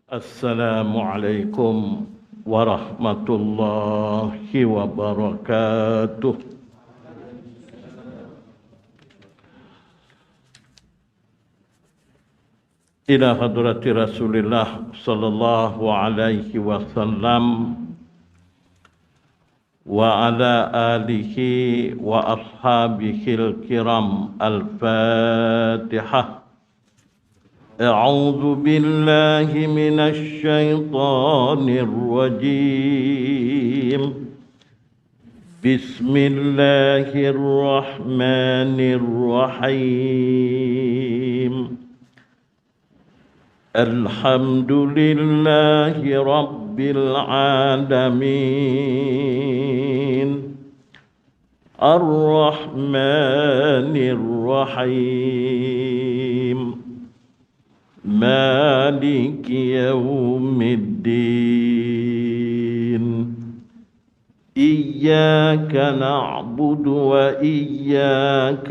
Assalamualaikum warahmatullahi wabarakatuh. Ila hadrati Rasulillah sallallahu alaihi wasallam wa ala alihi wa ashabihil kiram. Al-Fatihah. أعوذ بالله من الشيطان الرجيم. بسم الله الرحمن الرحيم. الحمد لله رب العالمين. الرحمن الرحيم. مالك يوم الدين. إياك نعبد وإياك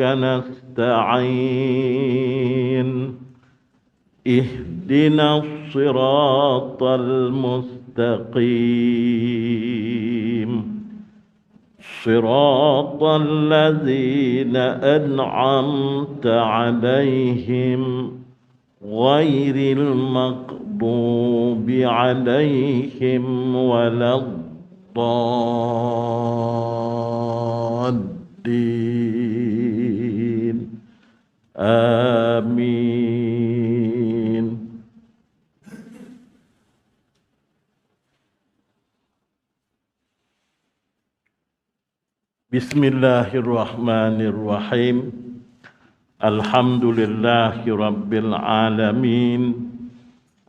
نستعين. اهدنا الصراط المستقيم. صراط الذين أنعمت عليهم غير المغضوب عليهم ولا الضالين. آمين. بسم الله الرحمن الرحيم. Alhamdulillahi Rabbil Alamin.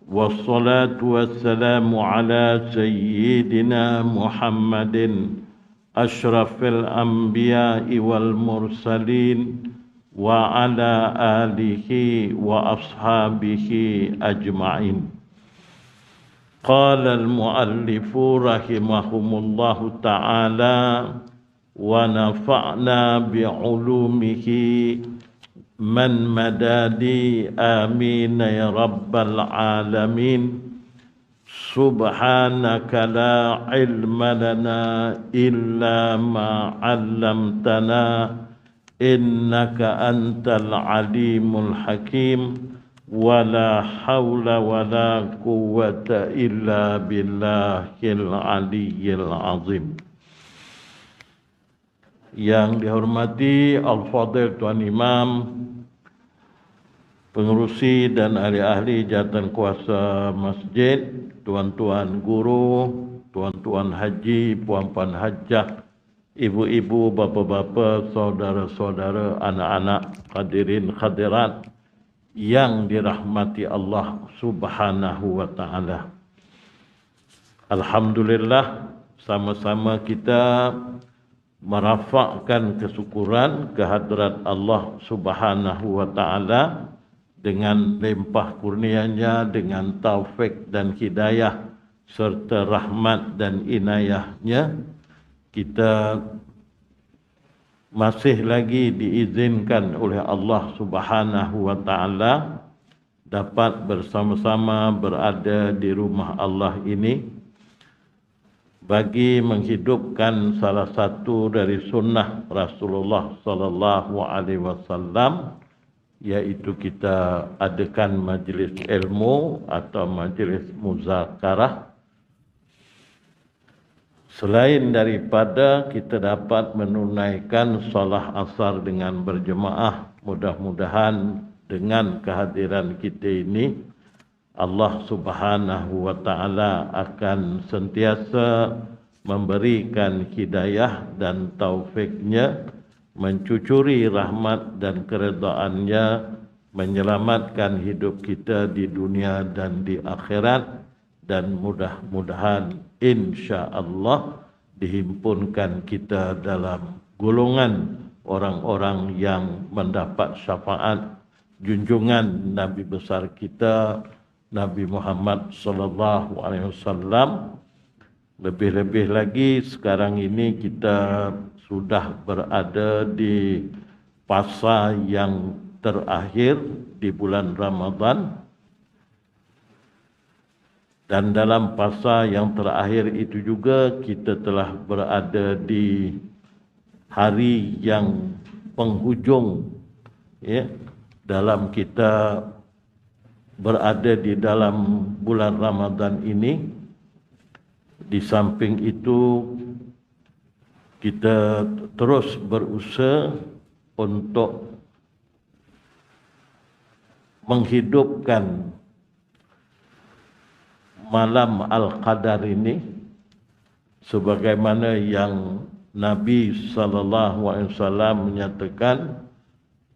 Wassalatu wassalamu ala Sayyidina Muhammadin Ashrafil Anbiya'i wal Mursalin wa ala alihi wa ashabihi ajma'in. Qala al-muallifu rahimahumullahu ta'ala wa nafa'na bi'ulumihi man madadi amin ya rabbal alamin. Subhanaka la ilma lana illa ma 'allamtana innaka antal alimul hakim. Wala haula wala quwwata illa billahil aliyyil azim. Yang dihormati Al-Fadhil Tuan Imam, pengerusi dan ahli-ahli jawatan kuasa masjid, tuan-tuan guru, tuan-tuan haji, puan-puan hajah, ibu-ibu, bapa-bapa, saudara-saudara, anak-anak, hadirin hadirat yang dirahmati Allah Subhanahu wa taala. Alhamdulillah, sama-sama kita merafakkan kesyukuran kehadrat Allah Subhanahu wa taala dengan limpah kurnianya, dengan taufik dan hidayah serta rahmat dan inayahnya. Kita masih lagi diizinkan oleh Allah Subhanahu wa taala dapat bersama-sama berada di rumah Allah ini bagi menghidupkan salah satu dari sunnah Rasulullah sallallahu alaihi wasallam, iaitu kita adakan majlis ilmu atau majlis muzakarah. Selain daripada kita dapat menunaikan solat asar dengan berjemaah, mudah-mudahan dengan kehadiran kita ini Allah Subhanahu wa taala akan sentiasa memberikan hidayah dan taufiknya, mencucuri rahmat dan keredaannya, menyelamatkan hidup kita di dunia dan di akhirat, dan mudah-mudahan insya-Allah dihimpunkan kita dalam golongan orang-orang yang mendapat syafaat junjungan Nabi besar kita Nabi Muhammad sallallahu alaihi wasallam. Lebih-lebih lagi sekarang ini kita sudah berada di fasa yang terakhir di bulan Ramadan. Dan dalam fasa yang terakhir itu juga kita telah berada di hari yang penghujung, ya, dalam kita berada di dalam bulan Ramadan ini. Di samping itu kita terus berusaha untuk menghidupkan malam Al-Qadar ini sebagaimana yang Nabi SAW menyatakan,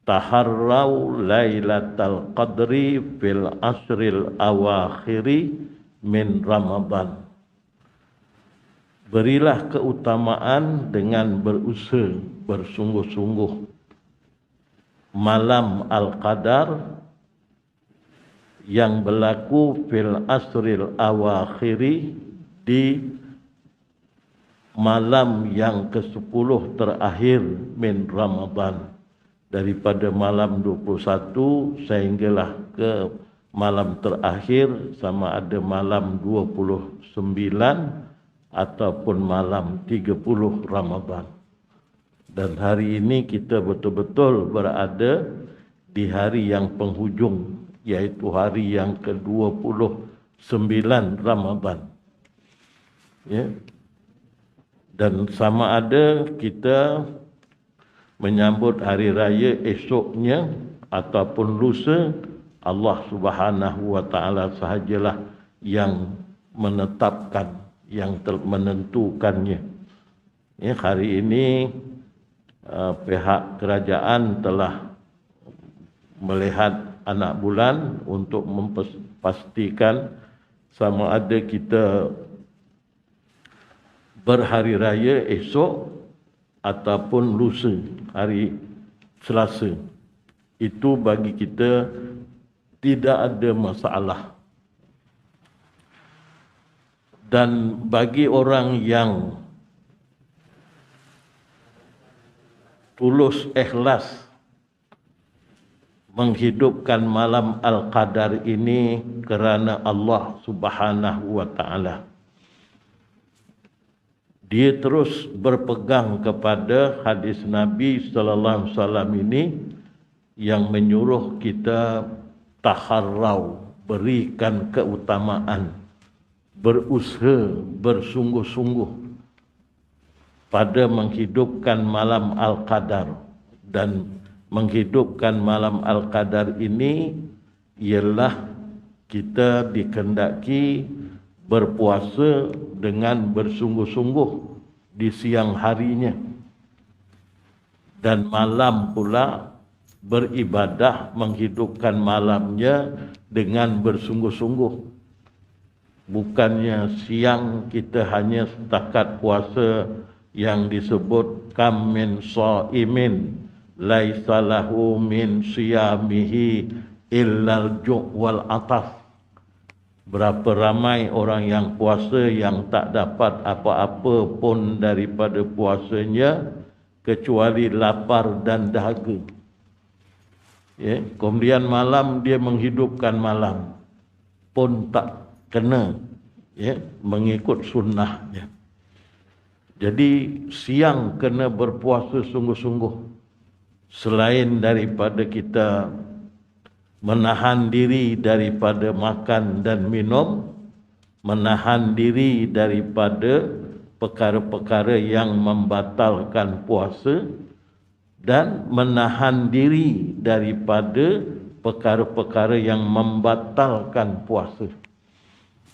taharrau lailatal qadri fil asril awakhiri min Ramadan. Berilah keutamaan dengan berusaha bersungguh-sungguh malam Al-Qadar yang berlaku fil asril awakhiri, di malam yang ke-10 terakhir min Ramadan, daripada malam 21 sehinggalah ke malam terakhir, sama ada malam 29 ataupun malam 30 Ramadan. Dan hari ini kita betul-betul berada di hari yang penghujung, yaitu hari yang ke-29 Ramadan. Ya. Dan sama ada kita menyambut hari raya esoknya ataupun lusa, Allah Subhanahu wa taala sahajalah yang menetapkan, yang menentukannya. Ya, hari ini pihak kerajaan telah melihat anak bulan untuk memastikan sama ada kita berhari raya esok ataupun lusa, hari Selasa. Itu bagi kita tidak ada masalah. Dan bagi orang yang tulus ikhlas menghidupkan malam Al-Qadar ini kerana Allah Subhanahu wa taala, dia terus berpegang kepada hadis Nabi sallallahu alaihi wasallam ini yang menyuruh kita taharrau, berikan keutamaan, berusaha bersungguh-sungguh pada menghidupkan malam Al-Qadar. Dan menghidupkan malam Al-Qadar ini ialah kita dikehendaki berpuasa dengan bersungguh-sungguh di siang harinya, dan malam pula beribadah menghidupkan malamnya dengan bersungguh-sungguh. Bukannya siang kita hanya setakat puasa yang disebut kam min shaimin laisa lahu min siyamihi illal ju' wal atas. Berapa ramai orang yang puasa yang tak dapat apa-apa pun daripada puasanya kecuali lapar dan dahaga. Ya, kemudian malam dia menghidupkan malam pun tak kena, ya, mengikut sunnahnya. Jadi siang kena berpuasa sungguh-sungguh. Selain daripada kita menahan diri daripada makan dan minum, menahan diri daripada perkara-perkara yang membatalkan puasa, dan menahan diri daripada perkara-perkara yang membatalkan puasa,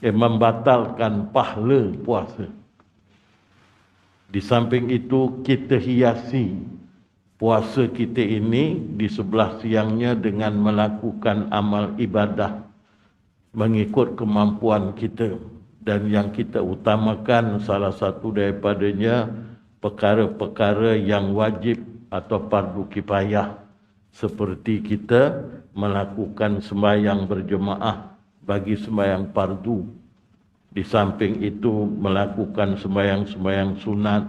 membatalkan pahala puasa. Di samping itu kita hiasi puasa kita ini di sebelah siangnya dengan melakukan amal ibadah mengikut kemampuan kita. Dan yang kita utamakan salah satu daripadanya perkara-perkara yang wajib atau fardu kifayah, seperti kita melakukan sembahyang berjemaah bagi sembahyang fardu. Di samping itu melakukan sembahyang-sembahyang sunat,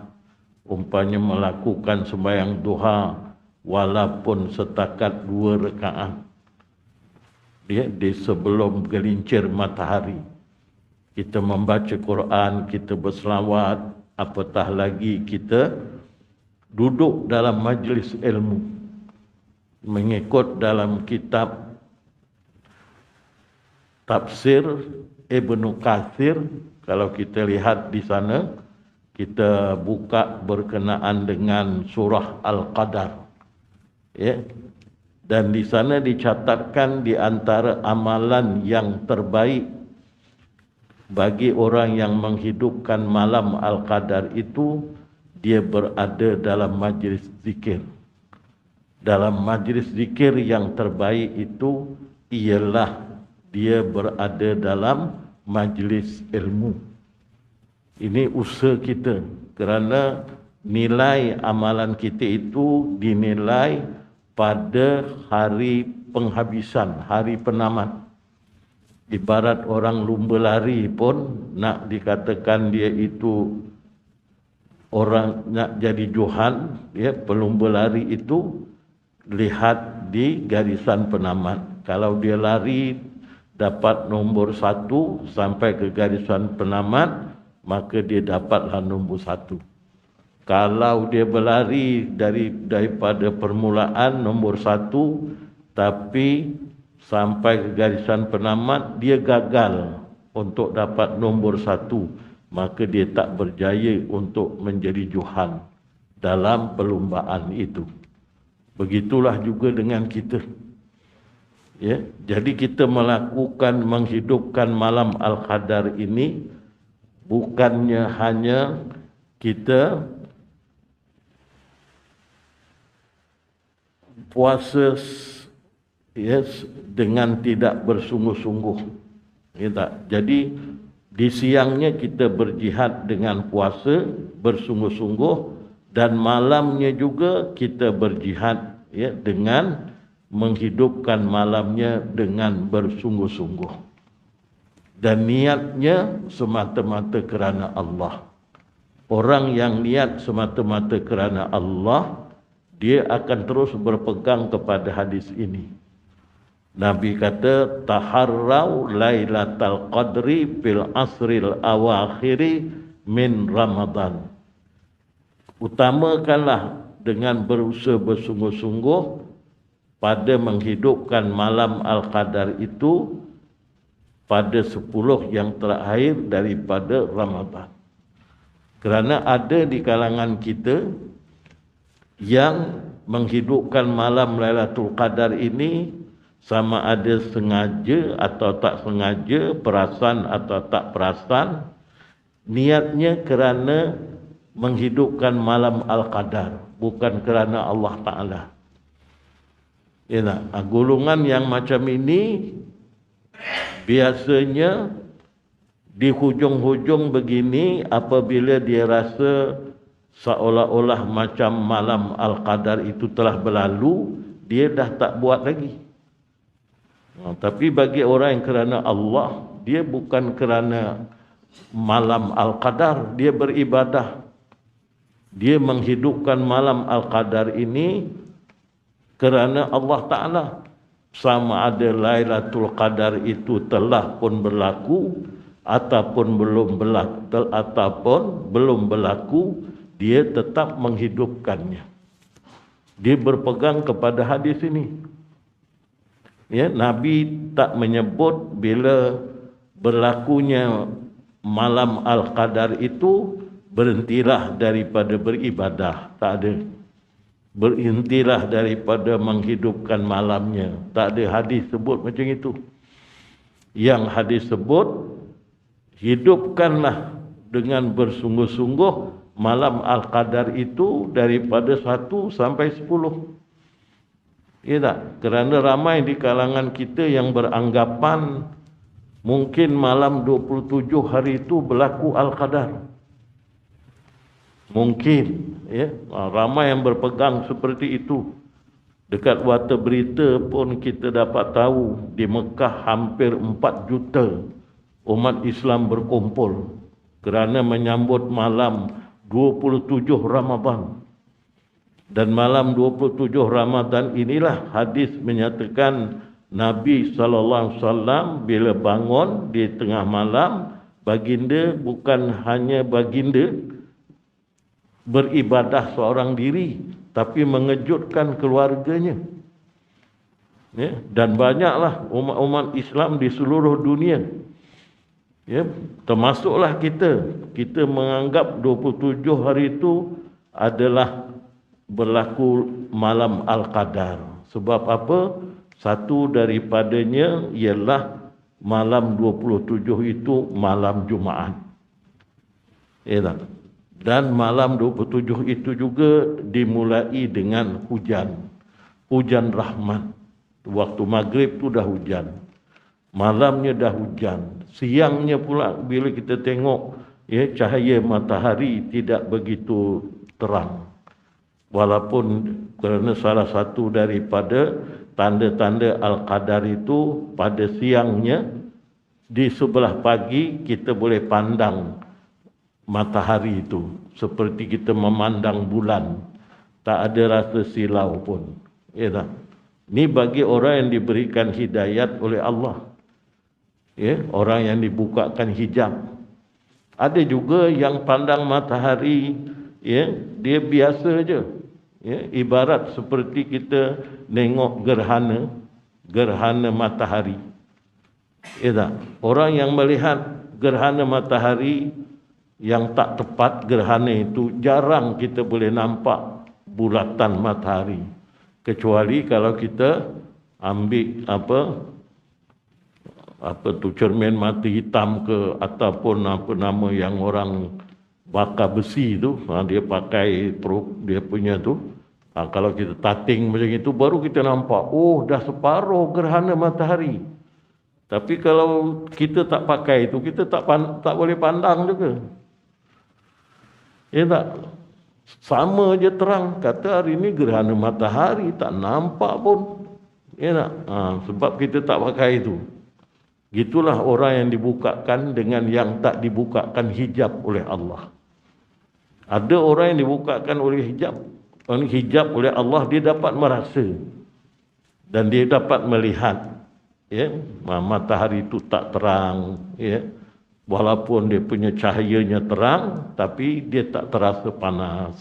umpamanya melakukan sembahyang duha walaupun setakat 2 rakaat, dia di sebelum gelincir matahari. kita membaca Quran, kita berselawat, apatah lagi kita duduk dalam majlis ilmu, mengikut dalam kitab tafsir Ibnu Katsir. Kalau kita lihat di sana, kita buka berkenaan dengan surah Al-Qadar, ya. Dan di sana dicatatkan di antara amalan yang terbaik bagi orang yang menghidupkan malam Al-Qadar itu, dia berada dalam majlis zikir. Dalam majlis zikir yang terbaik itu ialah dia berada dalam majlis ilmu. Ini usaha kita, kerana nilai amalan kita itu dinilai pada hari penghabisan, hari penamat. Ibarat orang lumba lari pun nak dikatakan dia itu orang nak jadi johan, ya, pelumba lari itu lihat di garisan penamat. Kalau dia lari dapat nombor 1 sampai ke garisan penamat, maka dia dapatlah nombor 1. Kalau dia berlari daripada permulaan nombor 1 tapi sampai ke garisan penamat, dia gagal untuk dapat nombor 1, maka dia tak berjaya untuk menjadi johan dalam perlumbaan itu. Begitulah juga dengan kita. Ya, jadi kita melakukan menghidupkan malam Al-Qadar ini bukannya hanya kita puasa, yes, dengan tidak bersungguh-sungguh. Ya, tak? Jadi di siangnya kita berjihad dengan puasa bersungguh-sungguh, dan malamnya juga kita berjihad, ya, dengan menghidupkan malamnya dengan bersungguh-sungguh. Dan niatnya semata-mata kerana Allah. Orang yang niat semata-mata kerana Allah, dia akan terus berpegang kepada hadis ini. Nabi kata, taharrau lailatal qadri fil asril awakhiri min Ramadan. Utamakanlah dengan berusaha bersungguh-sungguh pada menghidupkan malam Al-Qadar itu pada 10 yang terakhir daripada Ramadan. Kerana ada di kalangan kita yang menghidupkan malam Lailatul Qadar ini sama ada sengaja atau tak sengaja, perasan atau tak perasan, niatnya kerana menghidupkan malam Al-Qadar, bukan kerana Allah Ta'ala. Ya, golongan yang macam ini biasanya di hujung-hujung begini, apabila dia rasa seolah-olah macam malam Al-Qadar itu telah berlalu, dia dah tak buat lagi. Tapi bagi orang yang kerana Allah, dia bukan kerana malam Al-Qadar, dia beribadah. Dia menghidupkan malam Al-Qadar ini kerana Allah Ta'ala. Sama ada Lailatul Qadar itu telah pun berlaku ataupun belum berlaku, dia tetap menghidupkannya. Dia berpegang kepada hadis ini. Ya, Nabi tak menyebut bila berlakunya malam Al-Qadar itu berhentilah daripada beribadah. Tak ada. Berhentilah daripada menghidupkan malamnya. Tak ada hadis sebut macam itu. Yang hadis sebut, hidupkanlah dengan bersungguh-sungguh malam Al-Qadar itu daripada 1 sampai 10. Ya tak? Kerana ramai di kalangan kita yang beranggapan mungkin malam 27 hari itu berlaku Al-Qadar. Mungkin, ya, ramai yang berpegang seperti itu. Dekat warta berita pun kita dapat tahu di Mekah hampir 4 juta umat Islam berkumpul kerana menyambut malam 27 Ramadan. Dan malam 27 Ramadan inilah hadis menyatakan Nabi SAW bila bangun di tengah malam, baginda bukan hanya baginda beribadah seorang diri, tapi mengejutkan keluarganya. Ya, dan banyaklah umat-umat Islam di seluruh dunia. Ya, termasuklah kita menganggap 27 hari itu adalah berlaku malam Al-Qadar. Sebab apa? Satu daripadanya ialah malam 27 itu malam Jumaat. Ya, dan malam 27 itu juga dimulai dengan hujan rahmat. Waktu maghrib tu dah hujan, malamnya dah hujan, siangnya pula bila kita tengok cahaya matahari tidak begitu terang. Walaupun kerana salah satu daripada tanda-tanda Al-Qadar itu pada siangnya, di sebelah pagi kita boleh pandang matahari itu seperti kita memandang bulan, tak ada rasa silau pun. Ya tak? Ini bagi orang yang diberikan hidayat oleh Allah. Ya, orang yang dibukakan hijab. Ada juga yang pandang matahari, ya, dia biasa je. Ya, ibarat seperti kita tengok gerhana matahari. Ya tak? Orang yang melihat gerhana matahari yang tak tepat gerhana itu, jarang kita boleh nampak bulatan matahari. Kecuali kalau kita ambil apa tu cermin mata hitam ke, ataupun apa nama yang orang bakar besi tu, dia pakai dia punya tu. Kalau kita tating macam itu, baru kita nampak, oh dah separuh gerhana matahari. Tapi kalau kita tak pakai itu, kita tak boleh pandang juga. Ya tak? Sama je terang, kata hari ini gerhana matahari, tak nampak pun. Ya tak? Sebab kita tak pakai itu. Gitulah orang yang dibukakan dengan yang tak dibukakan hijab oleh Allah. Ada orang yang dibukakan oleh hijab oleh Allah, dia dapat merasa dan dia dapat melihat, ya, matahari itu tak terang, ya. Walaupun dia punya cahayanya terang, tapi dia tak terasa panas.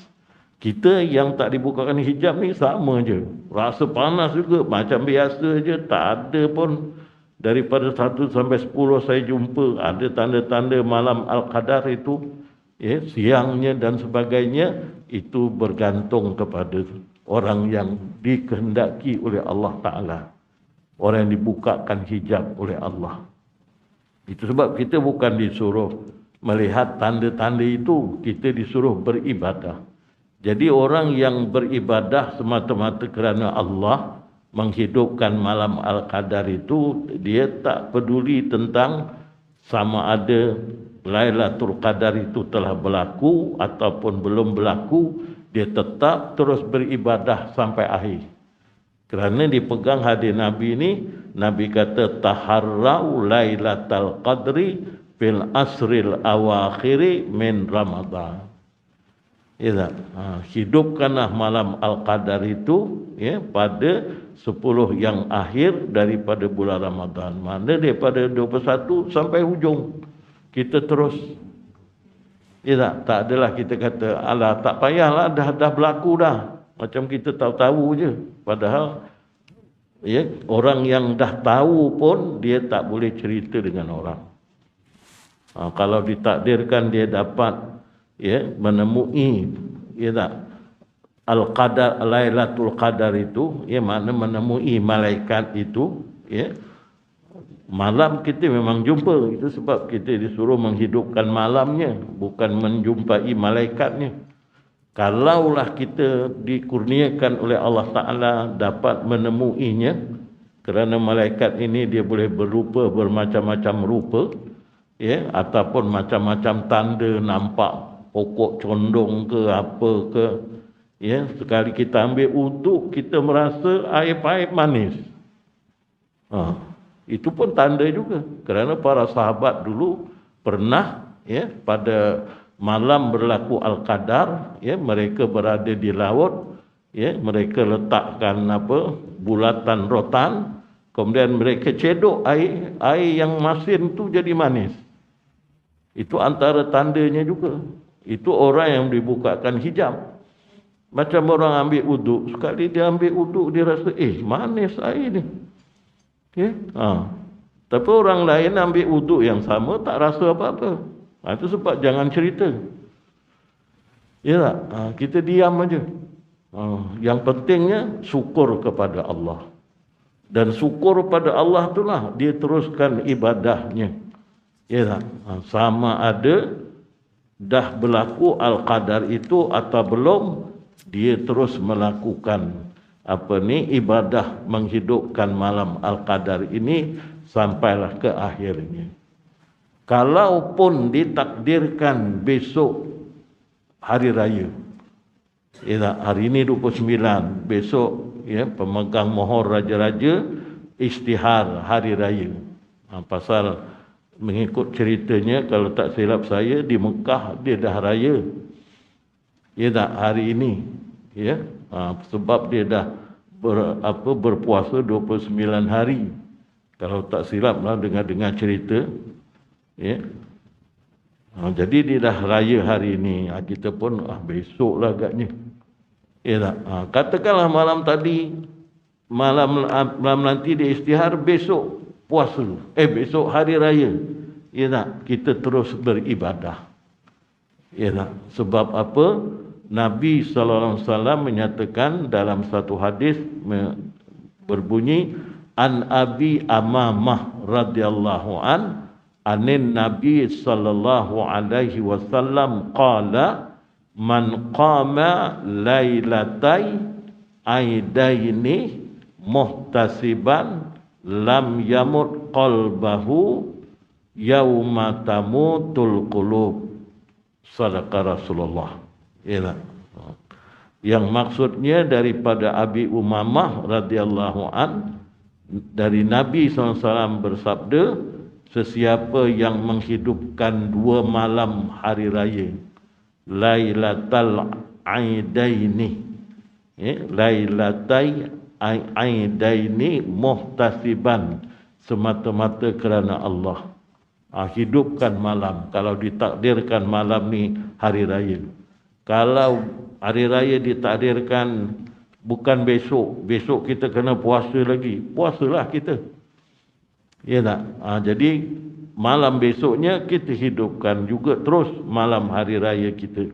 Kita yang tak dibukakan hijab ni sama je, rasa panas juga, macam biasa je, tak ada pun. Daripada 1 sampai 10 saya jumpa ada tanda-tanda malam Al-Qadar itu, ya, siangnya dan sebagainya, itu bergantung kepada orang yang dikehendaki oleh Allah Ta'ala, orang yang dibukakan hijab oleh Allah. Itu sebab kita bukan disuruh melihat tanda-tanda itu, kita disuruh beribadah. Jadi orang yang beribadah semata-mata kerana Allah, menghidupkan malam Al-Qadar itu, dia tak peduli tentang sama ada Lailatul Qadar itu telah berlaku ataupun belum berlaku, dia tetap terus beribadah sampai akhir. Kerana dipegang hadis Nabi ini, Nabi kata taharrau lailatal qadri fil asril awakhiri min Ramadan. Ya, hidupkanlah malam Al-Qadar itu, ya, pada 10 yang akhir daripada bulan Ramadan. Mana daripada 21 sampai hujung. Kita terus, ya tak adalah kita kata alah tak payahlah, dah berlaku dah. Macam kita tahu-tahu je. Padahal, ya, orang yang dah tahu pun dia tak boleh cerita dengan orang. Kalau ditakdirkan dia dapat, ya, menemui, ya tak, Al-Qadar, Lailatul Qadar itu, ya, mana menemui malaikat itu, ya, malam kita memang jumpa. Itu sebab kita disuruh menghidupkan malamnya, bukan menjumpai malaikatnya. Kalaulah kita dikurniakan oleh Allah Ta'ala dapat menemuinya, kerana malaikat ini dia boleh berupa bermacam-macam rupa, ya, ataupun macam-macam tanda, nampak pokok condong ke apa ke, ya, sekali kita ambil uduk kita merasa air pahit manis. Itu pun tanda juga, kerana para sahabat dulu pernah, ya, pada malam berlaku Al-Qadar, ya, mereka berada di laut, ya, mereka letakkan bulatan rotan, kemudian mereka cedok air yang masin tu jadi manis. Itu antara tandanya juga. Itu orang yang dibukakan hijab. Macam orang ambil uduk, sekali dia ambil uduk dia rasa, manis air ni. Okay? Tapi orang lain ambil uduk yang sama tak rasa apa-apa. Itu sebab jangan cerita. Ya tak? Kita diam aja. Yang pentingnya syukur kepada Allah. Dan syukur pada Allah itulah dia teruskan ibadahnya. Ya tak? Sama ada dah berlaku al-qadar itu atau belum, dia terus melakukan ibadah menghidupkan malam al-qadar ini sampailah ke akhirnya. Kalaupun ditakdirkan besok hari raya, hari ini 29, besok pemegang mohon raja-raja isytihar hari raya. Pasal mengikut ceritanya, kalau tak silap saya, di Mekah dia dah raya. Hari ini. Sebab dia dah berpuasa 29 hari. Kalau tak silap lah dengar cerita. Jadi dia dah raya hari ini. Kita pun besok lah agaknya. Katakanlah malam tadi, malam nanti dia isytihar, besok puasa. Besok hari raya. Kita terus beribadah. Sebab apa? Nabi SAW menyatakan dalam satu hadis berbunyi, An Abi Amamah radhiyallahu anin Nabi sallallahu alaihi wasallam qala man qama lailatai aidaini muhtasiban lam yamut qalbahu yauma tamutul qulub. Sadaqa Rasulullah. Yang maksudnya daripada Abi Umamah radhiyallahu dari Nabi SAW bersabda, sesiapa yang menghidupkan 2 malam hari raya, Lailatul Aidaini, Lailatai Aidaini muhtasiban, semata-mata kerana Allah. Hidupkan malam. Kalau ditakdirkan malam ni hari raya. Kalau hari raya ditakdirkan bukan besok, besok kita kena puasa lagi, puasalah kita. Ya tak? Jadi malam besoknya kita hidupkan juga terus malam hari raya kita.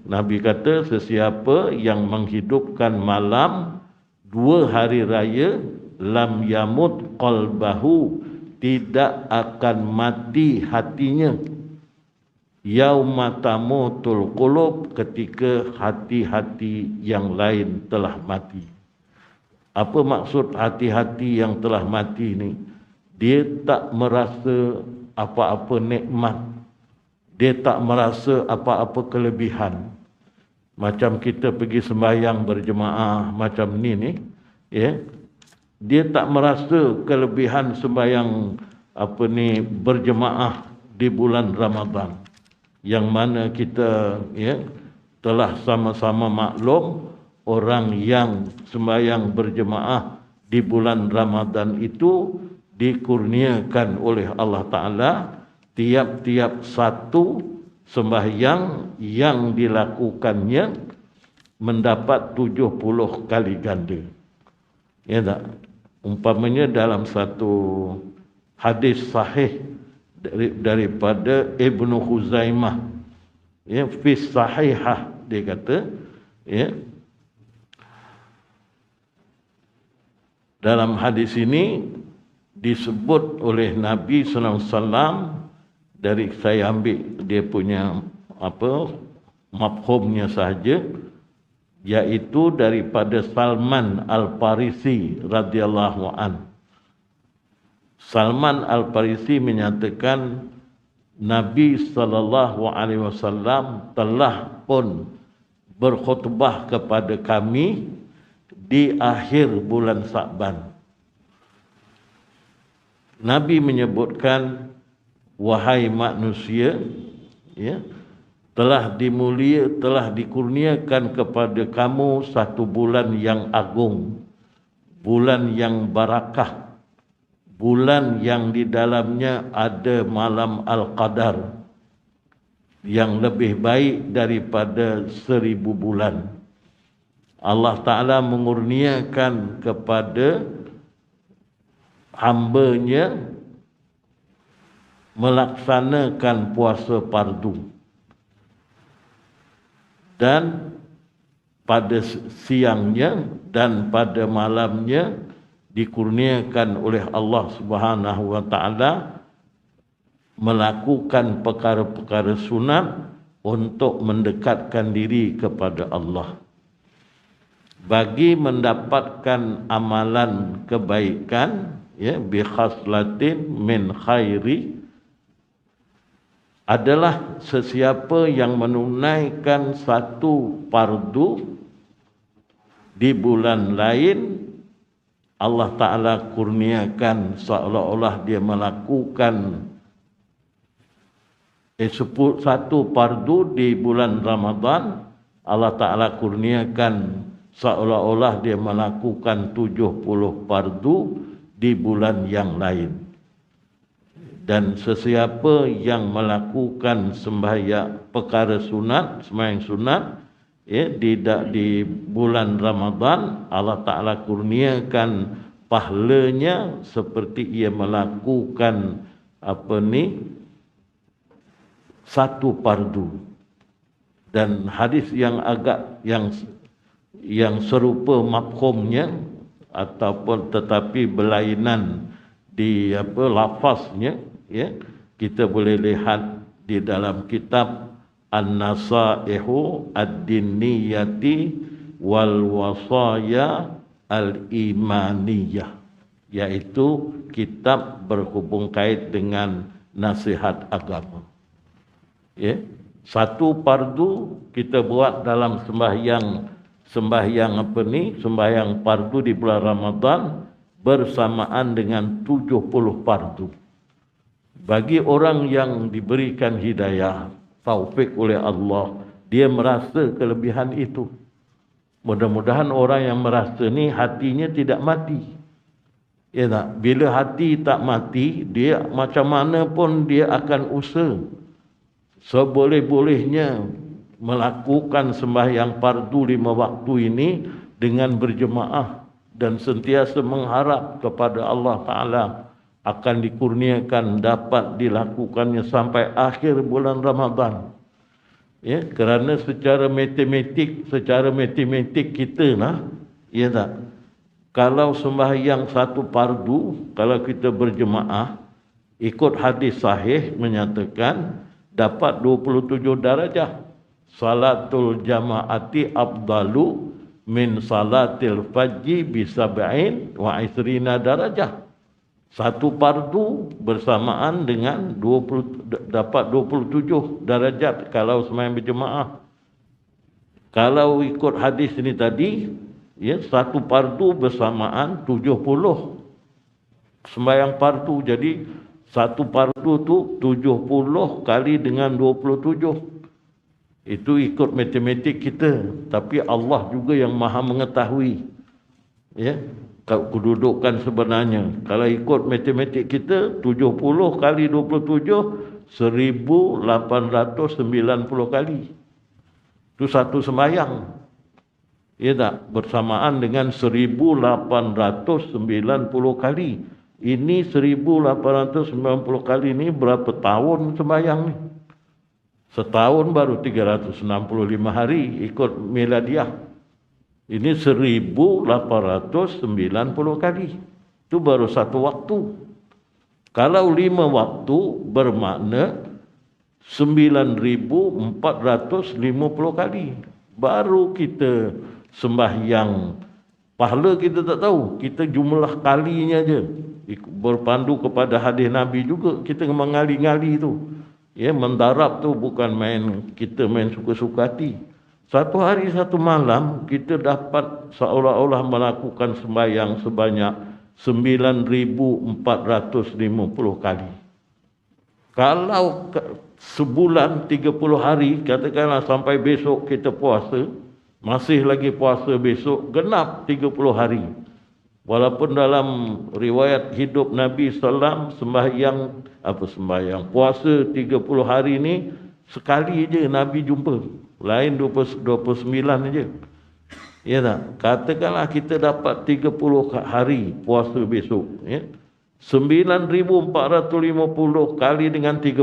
Nabi kata sesiapa yang menghidupkan malam 2 hari raya, lam yamut qalbahu, tidak akan mati hatinya. Yauma tamutul qulub, ketika hati-hati yang lain telah mati. Apa maksud hati-hati yang telah mati ni? Dia tak merasa apa-apa nikmat. Dia tak merasa apa-apa kelebihan. Macam kita pergi sembahyang berjemaah macam ni, dia tak merasa kelebihan sembahyang berjemaah di bulan Ramadan. Yang mana kita telah sama-sama maklum, orang yang sembahyang berjemaah di bulan Ramadan itu dikurniakan oleh Allah Ta'ala tiap-tiap satu sembahyang yang dilakukannya mendapat 70 kali ganda. Ya tak? Umpamanya dalam satu hadis sahih daripada Ibnu Khuzaimah, fi sahihah, dia kata, dalam hadis ini disebut oleh Nabi SAW, dari saya ambil dia punya mafhumnya sahaja, yaitu daripada Salman Al-Farisi radhiyallahu an. Salman Al-Farisi menyatakan Nabi SAW telah pun berkhutbah kepada kami di akhir bulan Sa'ban. Nabi menyebutkan, wahai manusia, telah dikurniakan kepada kamu satu bulan yang agung, bulan yang barakah, bulan yang di dalamnya ada malam Al-Qadar yang lebih baik daripada 1000 bulan. Allah Ta'ala mengurniakan kepada hamba-Nya melaksanakan puasa fardu, dan pada siangnya dan pada malamnya dikurniakan oleh Allah Subhanahu wa Ta'ala melakukan perkara-perkara sunat untuk mendekatkan diri kepada Allah. Bagi mendapatkan amalan kebaikan, bi khaslatin min khairi, adalah sesiapa yang menunaikan satu fardu di bulan lain, Allah Ta'ala kurniakan seolah-olah dia melakukan satu fardu di bulan Ramadan. Allah Ta'ala kurniakan seolah-olah dia melakukan 70 fardu di bulan yang lain. Dan sesiapa yang melakukan sembahyang perkara sunat, sembahyang sunat, di bulan Ramadan, Allah Ta'ala kurniakan pahalanya seperti ia melakukan satu fardu. Dan hadis yang yang serupa mafhumnya ataupun tetapi berlainan di lafaznya, kita boleh lihat di dalam kitab An-Nasaihu Ad-Diniyati wal Wasaya Al-Imaniyah, yaitu kitab berhubung kait dengan nasihat agama. Satu fardu kita buat dalam sembahyang fardu di bulan Ramadan bersamaan dengan 70 fardu. Bagi orang yang diberikan hidayah, taufik oleh Allah, dia merasa kelebihan itu. Mudah-mudahan orang yang merasa ni hatinya tidak mati. Ya tak? Bila hati tak mati, dia macam mana pun dia akan usaha seboleh-bolehnya melakukan sembahyang fardu 5 waktu ini dengan berjemaah dan sentiasa mengharap kepada Allah Ta'ala akan dikurniakan dapat dilakukannya sampai akhir bulan Ramadan. Kerana secara matematik kita lah, ya tak? Kalau sembahyang satu fardu, kalau kita berjemaah, ikut hadis sahih menyatakan dapat 27 darajah. Salatul jamaati afdalu min salatil fajri bisab'in wa isrina darajah. Satu fardu bersamaan dengan dapat 27 darajat kalau sembahyang berjemaah. Kalau ikut hadis ini tadi, satu fardu bersamaan 70 sembahyang fardu. Jadi satu fardu tu 70 kali dengan 27. Itu ikut matematik kita, tapi Allah juga yang Maha mengetahui kedudukan sebenarnya. Kalau ikut matematik kita, 70 kali 27 1890 kali. Itu satu sembahyang. Ya tak? Bersamaan dengan 1890 kali. Ini 1890 kali ni berapa tahun sembahyang ni? Setahun baru 365 hari ikut miladiah. Ini 1890 kali. Itu baru satu waktu. Kalau 5 waktu bermakna 9.450 kali. Baru kita sembahyang. Pahala kita tak tahu. Kita jumlah kalinya je. Berpandu kepada hadis Nabi juga. Kita mengali-ngali tu. Mendarab tu bukan kita main suka-suka hati. Satu hari satu malam kita dapat seolah-olah melakukan sembahyang sebanyak 9.450 kali. Kalau sebulan 30 hari, katakanlah sampai besok kita puasa, masih lagi puasa besok, genap 30 hari. Walaupun dalam riwayat hidup Nabi sallam sembahyang puasa 30 hari ni sekali je Nabi jumpa. Lain 29 je. Ya tak? Katakanlah kita dapat 30 hari puasa besok, ya. 9,450 kali dengan 30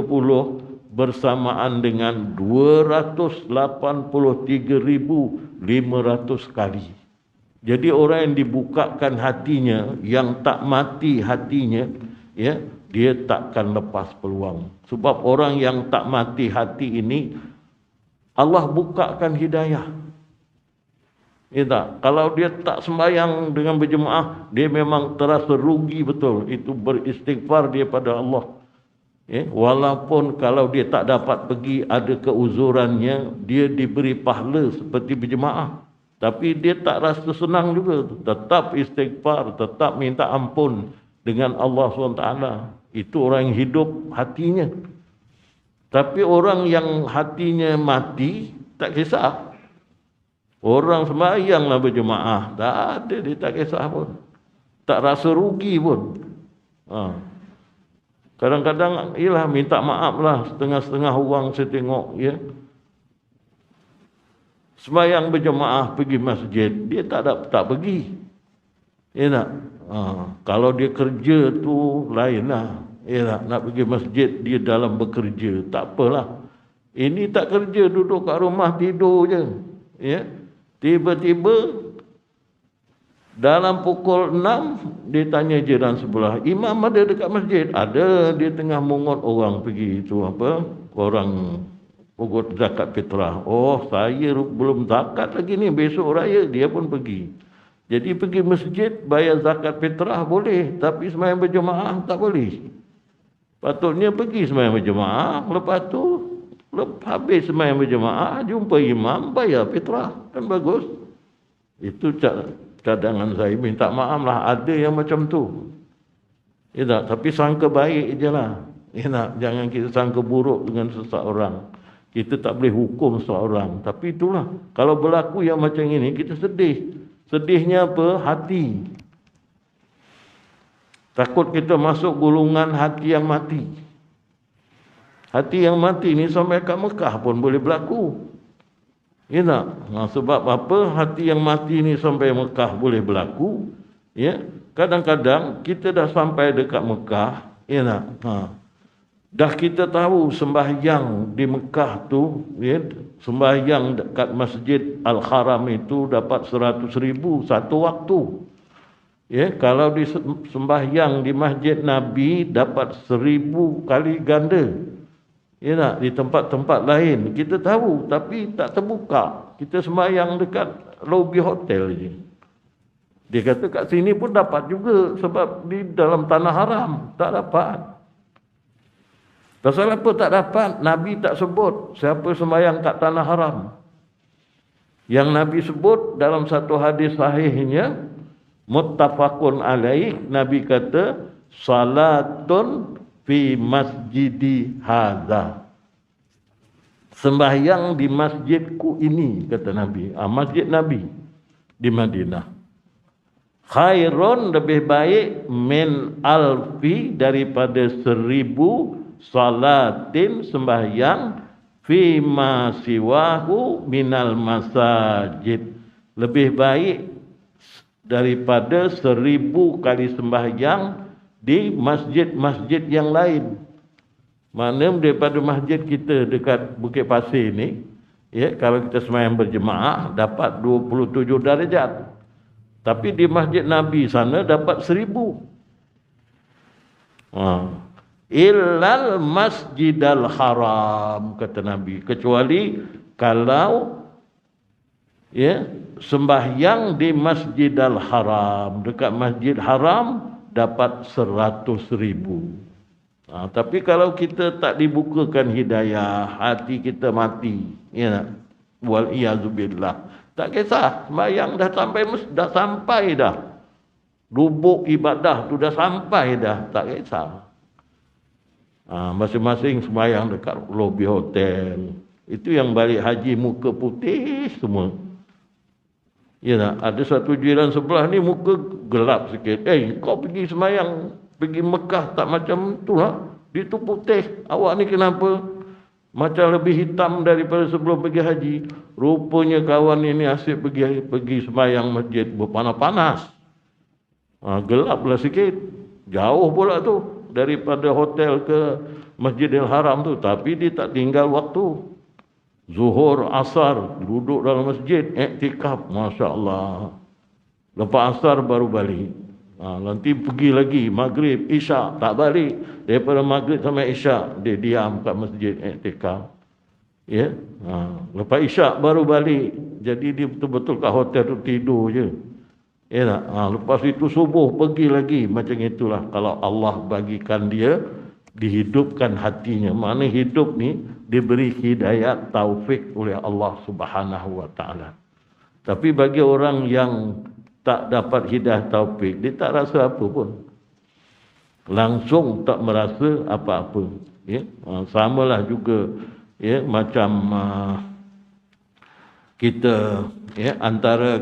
bersamaan dengan 283,500 kali. Jadi orang yang dibukakan hatinya, yang tak mati hatinya, ya, dia takkan lepas peluang. Sebab orang yang tak mati hati ini Allah bukakan hidayah. Ya tak? Kalau dia tak sembahyang dengan berjemaah, dia memang terasa rugi betul. Itu beristighfar dia pada Allah. Ya, walaupun kalau dia tak dapat pergi, ada keuzurannya, dia diberi pahala seperti berjemaah. Tapi dia tak rasa senang juga. Tetap istighfar, tetap minta ampun dengan Allah SWT. Itu orang yang hidup hatinya. Tapi orang yang hatinya mati, tak kisah. Orang sembahyanglah berjemaah, tak ada, dia tak kisah pun. Tak rasa rugi pun. Kadang-kadang ialah minta maaf lah, setengah-setengah orang saya tengok, ya. Sembahyang berjemaah pergi masjid, dia tak pergi. Ya tak? Kalau dia kerja tu lain lah. Ya tak? Nak pergi masjid, dia dalam bekerja, tak apalah. Ini tak kerja, duduk kat rumah tidur je. Ya. Tiba-tiba dalam pukul 6 dia tanya jiran sebelah, imam ada dekat masjid? Ada, dia tengah mungut orang pergi itu apa? Orang pungut zakat fitrah. Oh, saya belum zakat lagi ni, besok raya dia pun pergi. Jadi pergi masjid bayar zakat fitrah boleh, tapi sembahyang berjemaah tak boleh. Patutnya pergi sembahyang berjemaah, lepas tu habis sembahyang berjemaah, jumpa imam, bayar fitrah. Kan bagus. Itu cadangan saya. Minta maaf lah, ada yang macam tu. Ya tak? Tapi sangka baik je lah. Ya tak? Jangan kita sangka buruk dengan seseorang. Kita tak boleh hukum seseorang. Tapi itulah, kalau berlaku yang macam ini, kita sedih. Sedihnya apa? Hati. Takut kita masuk golongan hati yang mati. Hati yang mati ni sampai kat Mekah pun boleh berlaku. Ya tak? Sebab apa hati yang mati ni sampai Mekah boleh berlaku? Ya, kadang-kadang kita dah sampai dekat Mekah, ya tak? Dah kita tahu sembahyang di Mekah tu, ya, sembahyang dekat Masjid Al-Haram itu dapat 100,000 satu waktu. Ya, kalau di sembahyang di Masjid Nabi dapat 1,000 kali ganda. Ya tak? Di tempat-tempat lain kita tahu tapi tak terbuka. Kita sembahyang dekat lobi hotel je. Dia kata kat sini pun dapat juga sebab di dalam tanah haram tak dapat. Pasal apa tak dapat? Nabi tak sebut siapa sembahyang kat tanah haram. Yang Nabi sebut dalam satu hadis sahihnya, muttafaqun alaih, Nabi kata salatun fi masjidi hadza. Sembahyang di masjidku ini, kata Nabi. Masjid Nabi di Madinah. Khairun, lebih baik, min alfi, daripada 1,000 salatin, sembahyang, fi ma siwahu minal masajid. Lebih baik daripada 1,000 kali sembahyang di masjid-masjid yang lain. Mana daripada masjid kita dekat Bukit Pasir ni, ya, kalau kita sembahyang berjemaah dapat 27 darjat. Tapi di Masjid Nabi sana dapat 1,000. Illal Masjidal Haram, kata Nabi, kecuali kalau, ya, sembahyang di Masjidal Haram, dekat Masjid Haram dapat 100,000. Tapi kalau kita tak dibukakan hidayah, hati kita mati, ya, wal iyazubillah, tak kisah, sembahyang dah sampai dah. Lubuk ibadah tu dah sampai dah, tak kisah. Masing-masing sembahyang dekat lobi hotel. Itu yang balik haji muka putih semua. Ya tak? Ada satu jiran sebelah ni muka gelap sikit. Kau pergi semayang, pergi Mekah tak macam tu lah. Dia tu putih. Awak ni kenapa? Macam lebih hitam daripada sebelum pergi haji. Rupanya kawan ini asyik pergi semayang masjid berpanas-panas. Gelaplah sikit. Jauh pula tu daripada hotel ke Masjidil Haram tu. Tapi dia tak tinggal waktu. Zuhur, asar, duduk dalam masjid, iktikaf, Masya Allah. Lepas asar baru balik. Nanti pergi lagi, maghrib, isyak, tak balik. Daripada maghrib sampai isyak, dia diam kat masjid, iktikaf. Ya? Lepas isyak baru balik. Jadi dia betul-betul kat hotel tu tidur je. Ya tak? Lepas itu subuh pergi lagi. Macam itulah kalau Allah bagikan dia dihidupkan hatinya. Mana hidup ni diberi hidayat taufik oleh Allah Subhanahu wa taala. Tapi bagi orang yang tak dapat hidayah taufik, dia tak rasa apa pun. Langsung tak merasa apa-apa. Ya? Samalah juga ya, macam kita ya, antara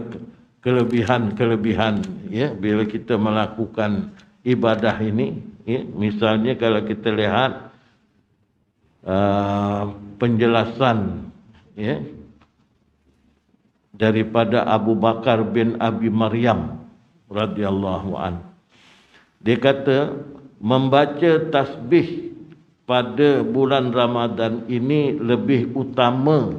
kelebihan-kelebihan ya, bila kita melakukan ibadah ini ya, misalnya kalau kita lihat penjelasan ya, daripada Abu Bakar bin Abi Maryam radhiyallahu an. Dia kata membaca tasbih pada bulan Ramadan ini lebih utama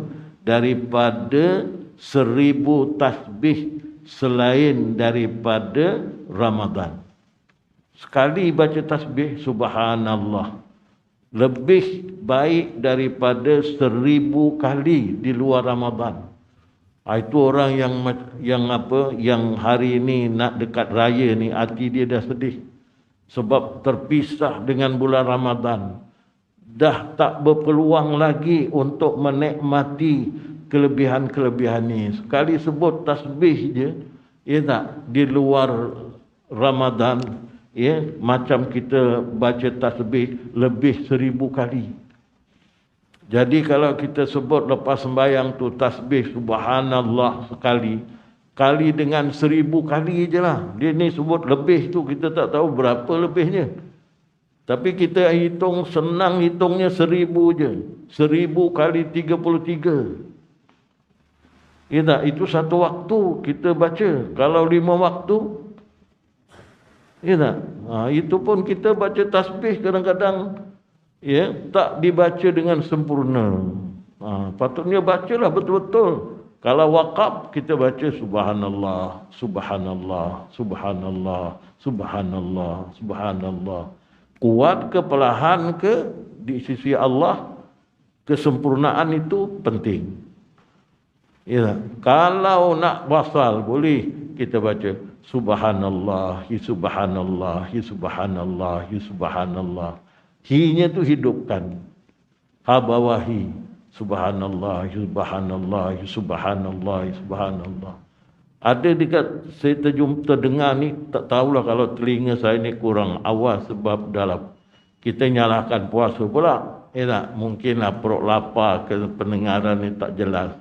daripada 1000 tasbih selain daripada Ramadan. Sekali baca tasbih subhanallah lebih baik daripada 1000 kali di luar Ramadan. Itu orang yang hari ini nak dekat raya ni hati dia dah sedih sebab terpisah dengan bulan Ramadan. Dah tak berpeluang lagi untuk menikmati kelebihan-kelebihan ni. Sekali sebut tasbih je, ya tak, di luar Ramadan, ya, macam kita baca tasbih lebih 1000 kali. Jadi kalau kita sebut lepas sembahyang tu tasbih subhanallah sekali, kali dengan 1000 kali je lah. Dia ni sebut lebih tu, kita tak tahu berapa lebihnya. Tapi kita hitung, senang hitungnya 1000 je. 1000 kali 33. Ya tak? Itu satu waktu kita baca. Kalau 5 waktu, ya tak? Itu pun kita baca tasbih kadang-kadang ya, tak dibaca dengan sempurna. Patutnya bacalah betul-betul. Kalau wakaf kita baca subhanallah, subhanallah, subhanallah, subhanallah, subhanallah. Kuat ke perlahan ke di sisi Allah, kesempurnaan itu penting. Ya, kalau nak wasal boleh kita baca subhanallah, subhanallah, subhanallah, subhanallah. Hi-nya tu hidupkan. Ha bawahi. Subhanallah, subhanallah, subhanallah, subhanallah. Ada dekat saya terdengar ni, tak tahulah kalau telinga saya ni kurang awas sebab dalam kita nyalahkan puasa pula. Ya tak? Mungkinlah perut lapar ke pendengaran ni tak jelas.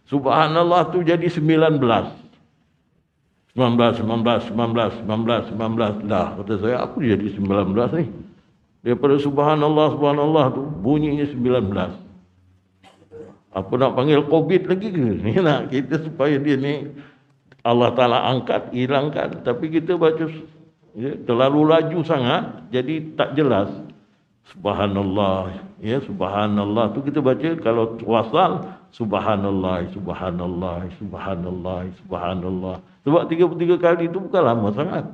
Subhanallah tu jadi 19. 19. Dah, kata saya, apa jadi 19 ni? Daripada subhanallah, subhanallah tu bunyinya 19. Apa nak panggil COVID lagi ke? Ni nak kita supaya dia ni Allah Ta'ala angkat, hilangkan. Tapi kita baca ya, terlalu laju sangat, jadi tak jelas. Subhanallah, ya, subhanallah tu kita baca kalau wasal subhanallah, subhanallah, subhanallah, subhanallah. Sebab 33 kali itu bukan lama sangat.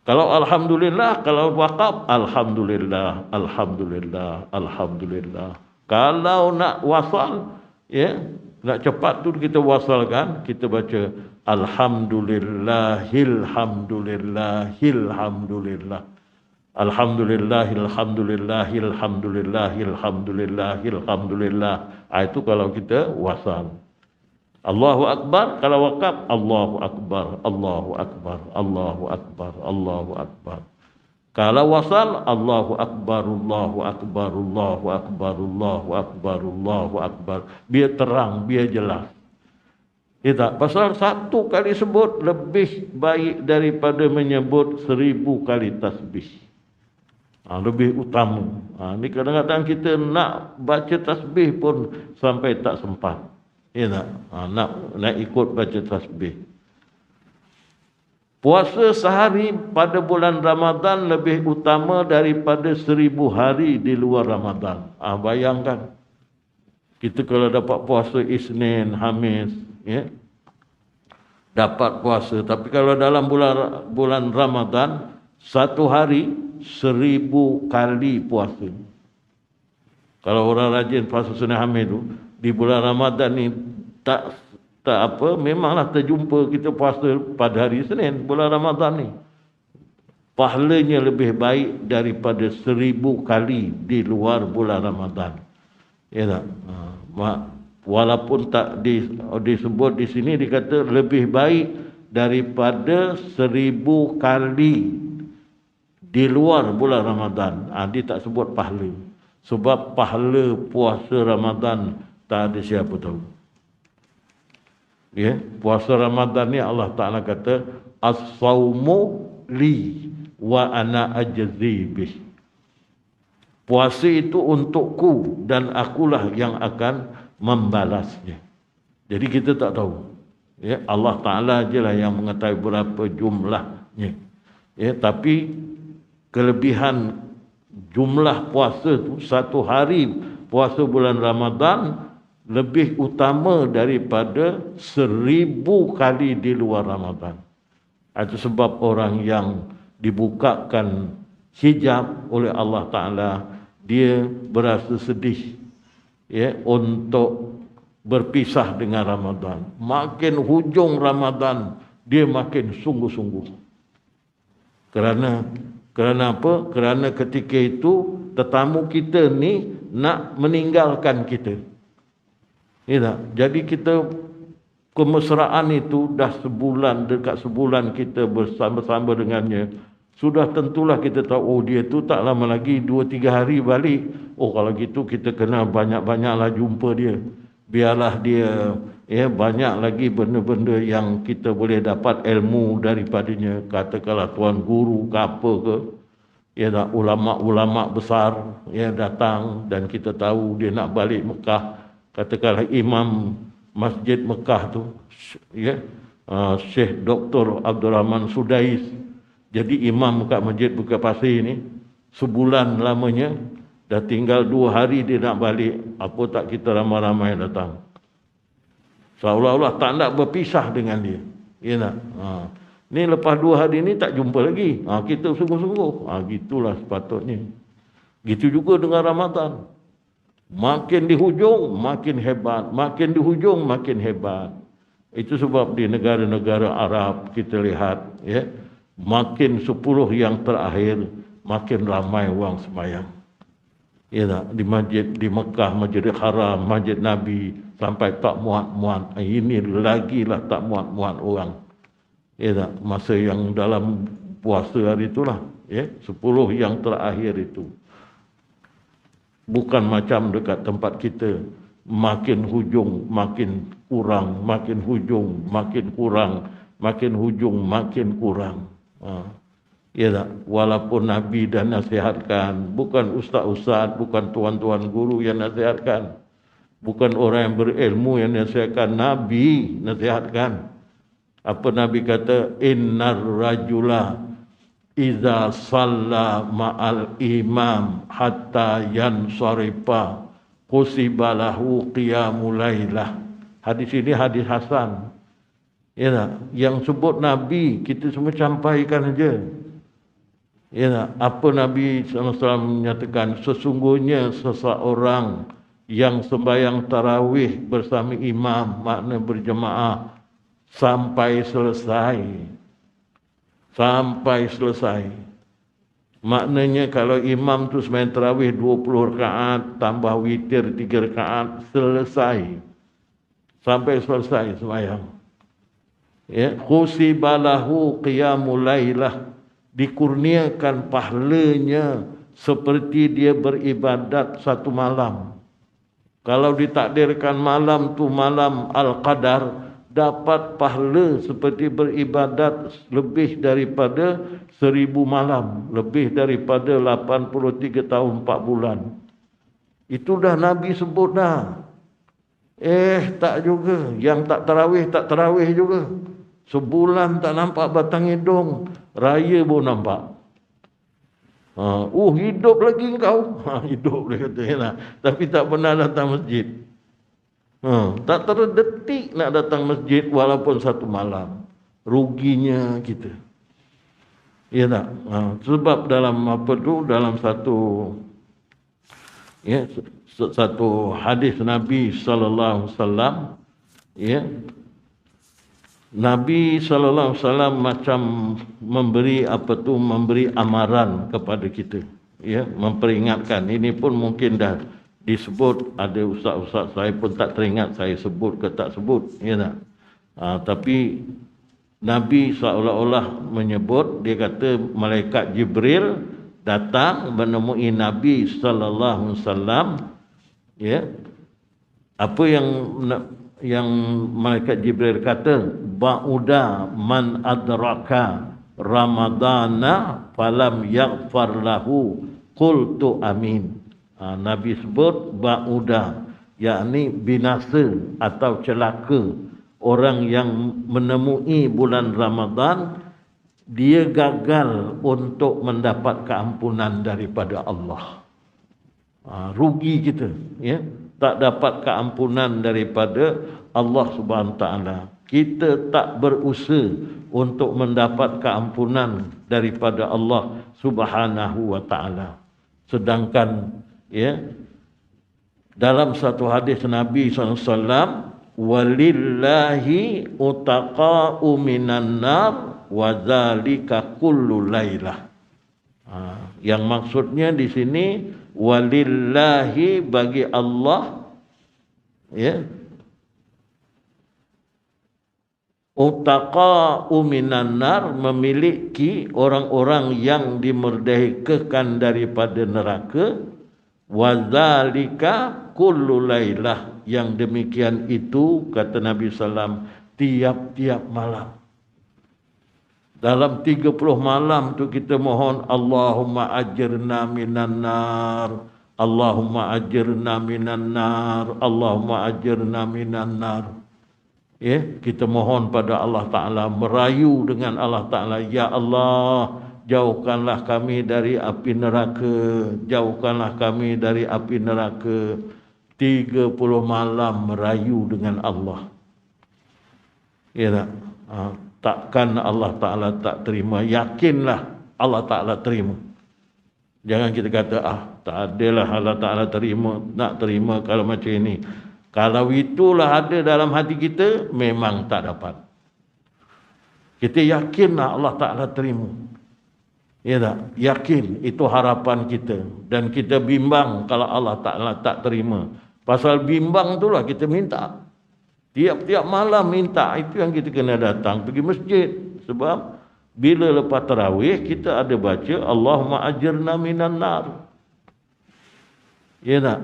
Kalau alhamdulillah, kalau wakaf alhamdulillah, alhamdulillah, alhamdulillah. Kalau nak wasal, ya, nak cepat tu kita wasalkan, kita baca alhamdulillahilhamdulillahilhamdulillah. Alhamdulillahilhamdulillahilhamdulillahilhamdulillah. Itu kalau kita wasal. Allahu Akbar, kalau wakaf Allahu Akbar, Allahu Akbar, Allahu Akbar, Allahu Akbar. Kalau wasal Allahu Akbar, Allahu Akbar, Allahu Akbar, Allahu Akbar, Allahu Akbar. Biar terang, biar jelas. Tak, pasal satu kali sebut lebih baik daripada menyebut 1000 kali tasbih. Lebih utama. Ni kadang-kadang kita nak baca tasbih pun sampai tak sempat. Tak? Nak ikut baca tasbih. Puasa sehari pada bulan Ramadan lebih utama daripada 1000 hari di luar Ramadan. Bayangkan. Kita kalau dapat puasa Isnin, Khamis, dapat puasa. Tapi kalau dalam bulan Ramadan, satu hari 1000 kali puasa. Kalau orang rajin puasa Isnin, Khamis tu, di bulan Ramadan ni tak apa, memanglah terjumpa kita puasa pada hari Isnin bulan Ramadan ni. Pahalanya lebih baik daripada 1000 kali di luar bulan Ramadan. Tak? Walaupun tak disebut di sini, dikata lebih baik daripada 1000 kali di luar bulan Ramadan. Dia tak sebut pahala. Sebab pahala puasa Ramadan tak ada siapa tahu. Puasa Ramadan ni Allah Ta'ala kata, as-sawmu li wa ana ajzi bih. Puasa itu untukku dan akulah yang akan membalasnya. Jadi kita tak tahu. Allah Ta'ala je lah yang mengetahui berapa jumlahnya. Tapi kelebihan jumlah puasa tu, satu hari puasa bulan Ramadan lebih utama daripada 1000 kali di luar Ramadan. Itu sebab orang yang dibukakan hijab oleh Allah Ta'ala, dia berasa sedih untuk berpisah dengan Ramadan. Makin hujung Ramadan, dia makin sungguh-sungguh. Kerana apa? Kerana ketika itu tetamu kita ni nak meninggalkan kita. Jadi kita kemesraan itu dah dekat sebulan kita bersama-sama dengannya. Sudah tentulah kita tahu, dia tu tak lama lagi 2-3 hari balik. Kalau gitu kita kena banyak-banyaklah jumpa dia. Biarlah dia banyak lagi benda-benda yang kita boleh dapat ilmu daripadanya. Katakanlah tuan guru ke apa ke. Ulama-ulama besar datang dan kita tahu dia nak balik Mekah. Katakanlah imam Masjid Mekah tu, Syekh Dr. Abdul Rahman Sudais. Jadi imam kat Masjid Bukit Pasir ni, sebulan lamanya, dah tinggal 2 hari dia nak balik. Apa tak kita ramai-ramai datang. Seolah-olah tak nak berpisah dengan dia. Ni lepas 2 hari ni tak jumpa lagi. Kita sungguh-sungguh. Gitulah sepatutnya. Gitu juga dengan Ramadan. Makin di hujung, makin hebat. Makin di hujung, makin hebat. Itu sebab di negara-negara Arab kita lihat, makin 10 yang terakhir, makin ramai orang sembahyang. Di masjid, di Mekah, Masjidil Haram, Masjid Nabi, sampai tak muat-muat. Ini lagi lah tak muat-muat orang. Masa yang dalam puasa hari itulah, 10 yang terakhir itu. Bukan macam dekat tempat kita, makin hujung, makin kurang, makin hujung, makin kurang, makin hujung, makin kurang. Walaupun Nabi dah nasihatkan, bukan ustaz-ustaz, bukan tuan-tuan guru yang nasihatkan, bukan orang yang berilmu yang nasihatkan, Nabi nasihatkan. Apa Nabi kata? Innar rajula iza salla ma'al imam hatta yansarifa qusibalahu qiyamul lailah. Hadis ini hadis hasan. Yang sebut Nabi kita semua sampaikan aja. Apa Nabi SAW menyatakan, sesungguhnya seseorang yang sembahyang tarawih bersama imam, makna berjemaah, sampai selesai. Maknanya kalau imam tu sembahyang tarawih 20 rakaat, tambah witir 3 rakaat, selesai. Sampai selesai sembahyang. Khusibalahu qiyamul lailah, dikurniakan pahalanya seperti dia beribadat satu malam. Kalau ditakdirkan malam tu malam Al-Qadar, dapat pahala seperti beribadat lebih daripada 1000 malam, lebih daripada 83 tahun 4 bulan. Itu dah Nabi sebut dah. Tak juga. Yang tak tarawih juga. Sebulan tak nampak batang hidung, raya pun nampak. Hidup lagi engkau. Hidup dia kata, ya, tapi tak pernah datang masjid. Tak terdetik nak datang masjid walaupun satu malam. Ruginya kita. Ya tak? Sebab dalam dalam satu hadis Nabi sallallahu alaihi wasallam, ya, Nabi sallallahu alaihi wasallam macam memberi amaran kepada kita, ya, memperingatkan. Ini pun mungkin dah disebut, ada ustaz-ustaz saya pun tak teringat saya sebut ke tak sebut, ya tak? Tapi Nabi seolah-olah menyebut, dia kata malaikat Jibril datang menemui Nabi sallallahu alaihi wasallam, ya. Apa yang malaikat Jibril kata, ba'uda man adraka ramadana falam yaghfar lahu qultu amin. Nabi sebut ba'uda, yakni binasa atau celaka orang yang menemui bulan Ramadan, dia gagal untuk mendapat keampunan daripada Allah. Rugi kita, ya, tak dapat keampunan daripada Allah Subhanahu Wa Taala. Kita tak berusaha untuk mendapat keampunan daripada Allah Subhanahu Wa Taala. Sedangkan, ya, dalam satu hadis Nabi SAW, walillahi utaqa'u minan nar wa zalika kullu lailah. Yang maksudnya di sini walillahi, bagi Allah, ya, utaqa'u minan nar, memiliki orang-orang yang dimerdekakan daripada neraka, wa zalika kullu lailah, yang demikian itu kata Nabi sallam tiap-tiap malam. Dalam 30 malam tu kita mohon Allahumma ajirna minan nar, Allahumma ajirna minan nar, Allahumma ajirna minan nar. Ya, kita mohon pada Allah Ta'ala, merayu dengan Allah Ta'ala, ya Allah, jauhkanlah kami dari api neraka, jauhkanlah kami dari api neraka. 30 malam merayu dengan Allah. Ya tak? Takkan Allah Ta'ala tak terima. Yakinlah Allah Ta'ala terima. Jangan kita kata, tak adalah Allah Ta'ala terima, nak terima kalau macam ini. Kalau itulah ada dalam hati kita, memang tak dapat. Kita yakinlah Allah Ta'ala terima. Ya tak? Yakin, itu harapan kita. Dan kita bimbang kalau Allah Ta'ala tak terima. Pasal bimbang itulah kita minta. Tiap-tiap malam minta, itu yang kita kena datang pergi masjid. Sebab bila lepas tarawih kita ada baca Allahumma ajirna minan nar. Ya tak?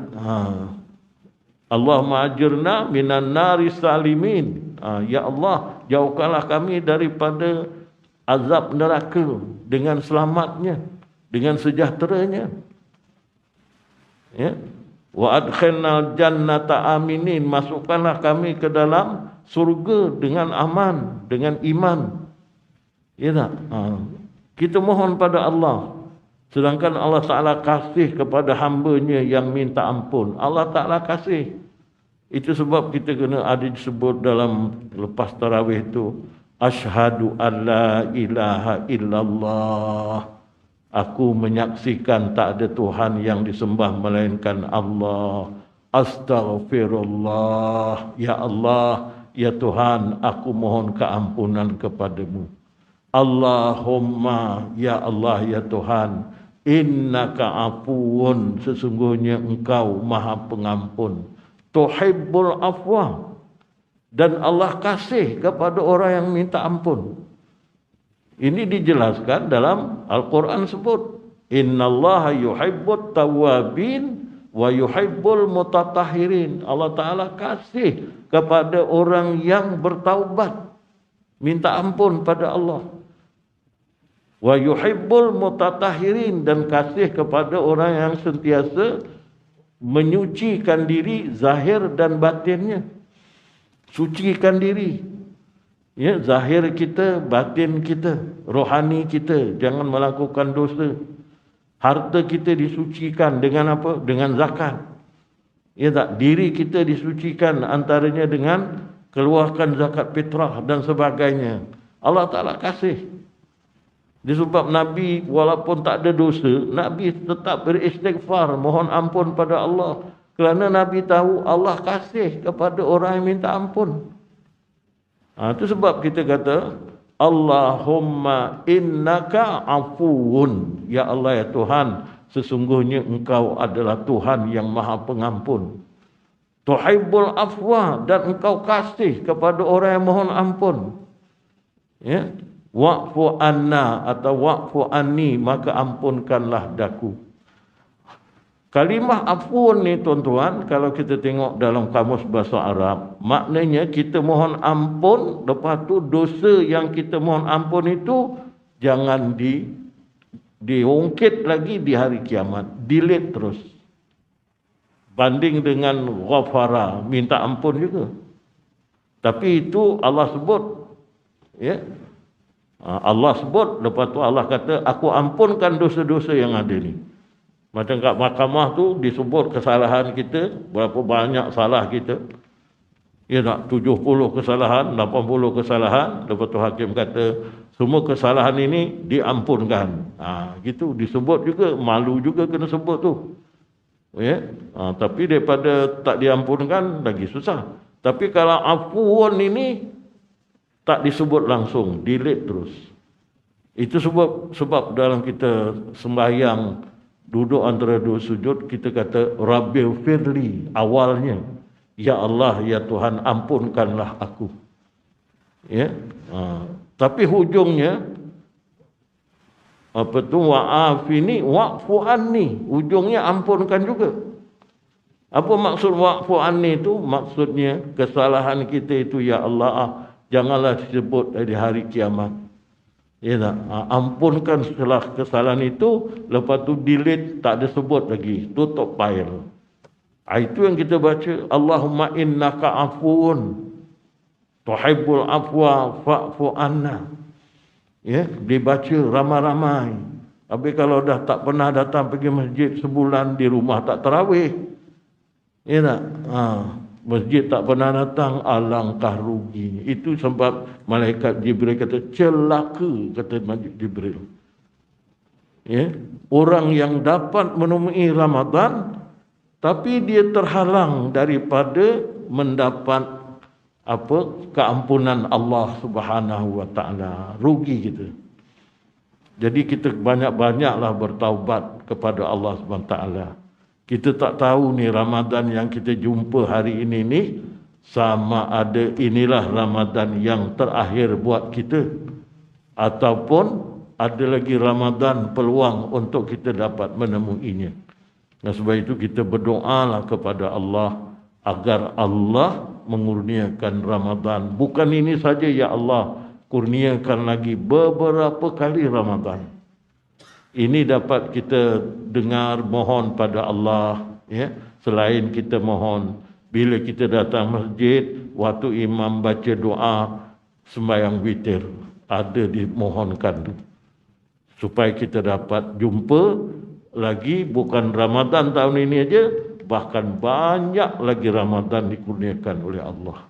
Allahumma ajirna minan nari salimin. Ya Allah, jauhkanlah kami daripada azab neraka dengan selamatnya, dengan sejahteranya. Ya. Wa adkhilnal jannata aminin, masukkanlah kami ke dalam surga dengan aman, dengan iman. Ya tak? Kita mohon pada Allah. Sedangkan Allah Ta'ala kasih kepada hamba-Nya yang minta ampun. Allah Ta'ala kasih. Itu sebab kita kena ada disebut dalam lepas tarawih itu, asyhadu an la ilaha illallah. Aku menyaksikan tak ada Tuhan yang disembah melainkan Allah. Astaghfirullah. Ya Allah, ya Tuhan, aku mohon keampunan kepadamu. Allahumma, ya Allah, ya Tuhan, innaka afuwun, sesungguhnya engkau maha pengampun. Tuhibbul afwa, dan Allah kasih kepada orang yang minta ampun. Ini dijelaskan dalam Al-Quran sebut, innallaha yuhibbut tawwabin wa yuhibbul mutatahhirin. Allah Ta'ala kasih kepada orang yang bertaubat, minta ampun pada Allah. Wa yuhibbul mutatahhirin, dan kasih kepada orang yang sentiasa menyucikan diri zahir dan batinnya. Sucikan diri, ya, zahir kita, batin kita, rohani kita, jangan melakukan dosa. Harta kita disucikan dengan apa? Dengan zakat. Ya tak? Diri kita disucikan antaranya dengan keluarkan zakat fitrah dan sebagainya. Allah Ta'ala kasih. Disebab Nabi walaupun tak ada dosa, Nabi tetap beristighfar, mohon ampun pada Allah. Kerana Nabi tahu Allah kasih kepada orang yang minta ampun. Itu sebab kita kata, Allahumma innaka afuun. Ya Allah, ya Tuhan, sesungguhnya Engkau adalah Tuhan yang maha pengampun. Tuhibbul afwa, dan Engkau kasih kepada orang yang mohon ampun. Ya, wa'fu anna atau wa'fu anni, maka ampunkanlah daku. Kalimah afun ni tuan-tuan, kalau kita tengok dalam kamus bahasa Arab, maknanya kita mohon ampun, lepas tu dosa yang kita mohon ampun itu jangan diungkit lagi di hari kiamat, delete terus. Banding dengan ghafara, minta ampun juga. Tapi itu Allah sebut, ya. Allah sebut, lepas tu Allah kata, aku ampunkan dosa-dosa yang ada ni. Macam kat mahkamah tu disebut kesalahan kita, berapa banyak salah kita. Ya tak, 70 kesalahan, 80 kesalahan. Lepas tu hakim kata, semua kesalahan ini diampunkan. Gitu disebut juga, malu juga kena sebut tu. Ya, tapi daripada tak diampunkan lagi susah. Tapi kalau afuun ini tak disebut langsung, delete terus. Itu sebab dalam kita sembahyang, duduk antara dua sujud, kita kata Rabbil firli, awalnya, ya Allah, ya Tuhan, ampunkanlah aku. Ya, tapi hujungnya apa tu, wa'afini wa'fu anni, ujungnya ampunkan juga. Apa maksud wa'fu anni itu? Maksudnya kesalahan kita itu, ya Allah, janganlah disebut di hari kiamat. Ya tak? Ampunkan setelah kesalahan itu, lepas tu delete, tak ada sebut lagi, tutup file. Itu yang kita baca, Allahumma innaka afuun tuhibbul afwa fa'fu anna. Ya, dibaca ramai-ramai. Tapi kalau dah tak pernah datang pergi masjid sebulan, di rumah tak tarawih. Ya tak? Masjid tak pernah datang, alangkah ruginya. Itu sebab malaikat Jibril kata, celaka, kata Jibril. Ya, orang yang dapat menemui Ramadan, tapi dia terhalang daripada mendapat keampunan Allah Subhanahu wa taala. Rugi kita. Jadi kita banyak-banyaklah bertaubat kepada Allah Subhanahu wa taala. Kita tak tahu ni Ramadan yang kita jumpa hari ini ni sama ada inilah Ramadan yang terakhir buat kita, ataupun ada lagi Ramadan peluang untuk kita dapat menemuinya. Nah, sebab itu kita berdoalah kepada Allah agar Allah mengurniakan Ramadan. Bukan ini saja, ya Allah, kurniakan lagi beberapa kali Ramadan. Ini dapat kita dengar, mohon pada Allah, ya. Selain kita mohon, bila kita datang masjid, waktu imam baca doa sembahyang witir, ada dimohonkan supaya kita dapat jumpa lagi, bukan Ramadan tahun ini aja, bahkan banyak lagi Ramadan dikurniakan oleh Allah.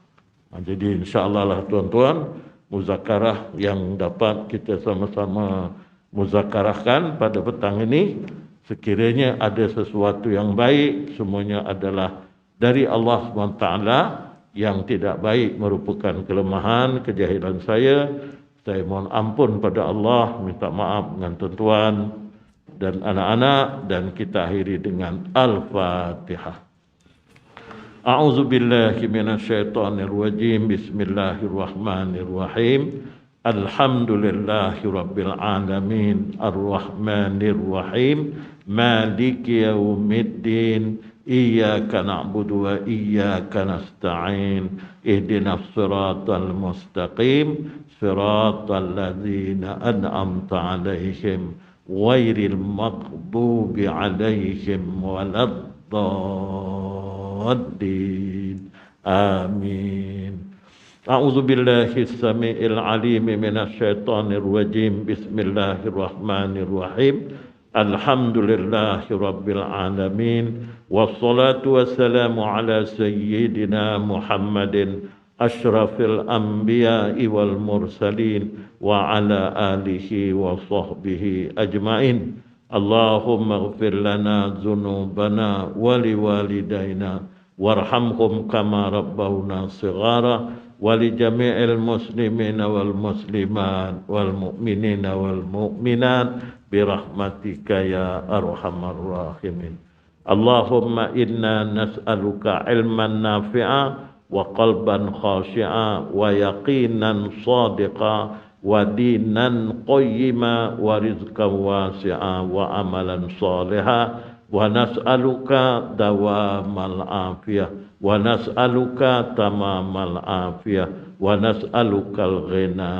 Jadi insya-Allah lah tuan-tuan, muzakarah yang dapat kita sama-sama muzakarahkan pada petang ini, sekiranya ada sesuatu yang baik, semuanya adalah dari Allah SWT. Yang tidak baik merupakan kelemahan, kejahilan saya mohon ampun pada Allah, minta maaf dengan tuan-tuan dan anak-anak, dan kita akhiri dengan Al-Fatihah. A'udzu billahi minasyaitonir rajim. Bismillahirrahmanirrahim. Alhamdulillahi rabbil alamin, arrahmanir rahim, maliki yaumiddin, إياك نعبد وإياك نستعين اهدنا الصراط المستقيم صراط الذين أنعمت عليهم غير المغضوب عليهم ولا الضالين آمين. أعوذ بالله السميع العليم من الشيطان الرجيم بسم الله الرحمن الرحيم الحمد لله رب العالمين والصلاة والسلام على سيدنا محمد أشرف الأنبياء والمرسلين وعلى آله وصحبه أجمعين. اللهم اغفر لنا ذنوبنا ولوالدينا وارحمهم كما ربونا صغارا ولجميع المسلمين والمسلمات والمؤمنين والمؤمنات برحمتك يا أرحم الراحمين. اللهم إنا نسألك علما نافعا وقلبا خاشعا ويقينا صادقا ودينا قيما ورزقا واسعا وعملا صالحا ونسألك دوام العافية ونسألك تمام العافية ونسألك الغنى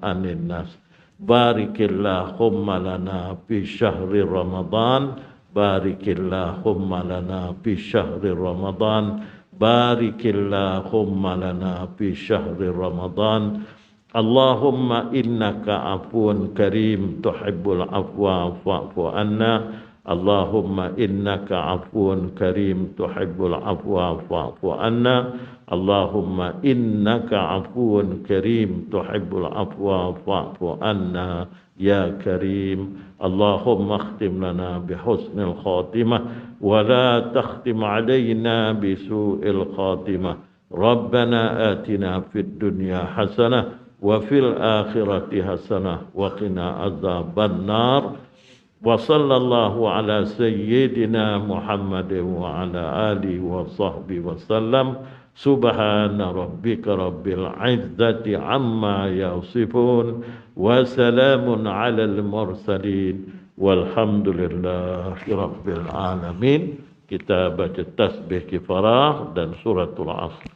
عن الناس. بارك اللهم لنا في شهر رمضان بارك اللهم لنا في شهر رمضان بارك اللهم لنا في شهر رمضان. اللهم إنك عفو كريم تحب العفو فاعف عنا. اللهم إنك عفو كريم تحب العفو فاعف عنا. اللهم إنك عفو كريم تحب العفو فاعف عنا يا كريم. اللهم اختم لنا بحسن الخاتمة ولا تختم علينا بسوء الخاتمة. ربنا آتنا في الدنيا حسنة وفي الآخرة حسنة وقنا عذاب النار. وصلى الله على سيدنا محمد وعلى آله وصحبه وسلم. سبحان ربك رب العزة عما يصفون وسلام على المرسلين والحمد لله رب العالمين. Kita baca tasbih kifarah dan suratul Asr.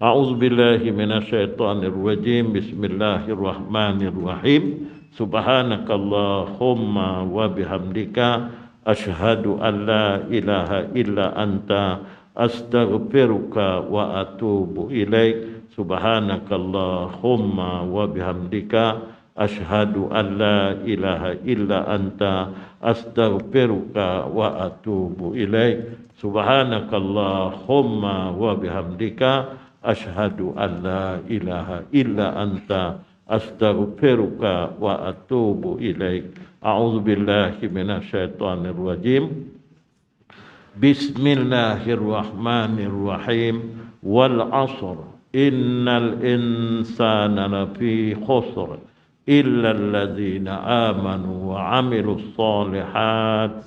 A'udzu billahi minasyaitonir rajim. Bismillahirrahmanirrahim. Subhanakallahumma wa bihamdika asyhadu an la ilaha illa anta astaghfiruka wa atubu ilaik. Subhanakallahumma wa bihamdika asyhadu an la ilaha illa anta astaghfiruka wa atubu ilaik. Subhanakallahumma wa bihamdika asyhadu an la ilaha illa anta astaghfiruka wa atubu ilaik. A'udzu billahi minasyaitonir rajim. Bismillahirrahmanirrahim. Wal 'ashr innal insana lafi khusr illa alladzina amanu wa 'amilus shalihat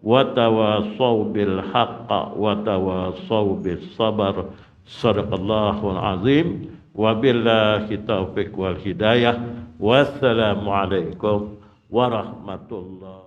wa tawassaw bil haqq wa tawassaw bis sabr. Shadaqallahul azim. Wabillahi taufiq wal hidayah. Wassalamualaikum warahmatullahi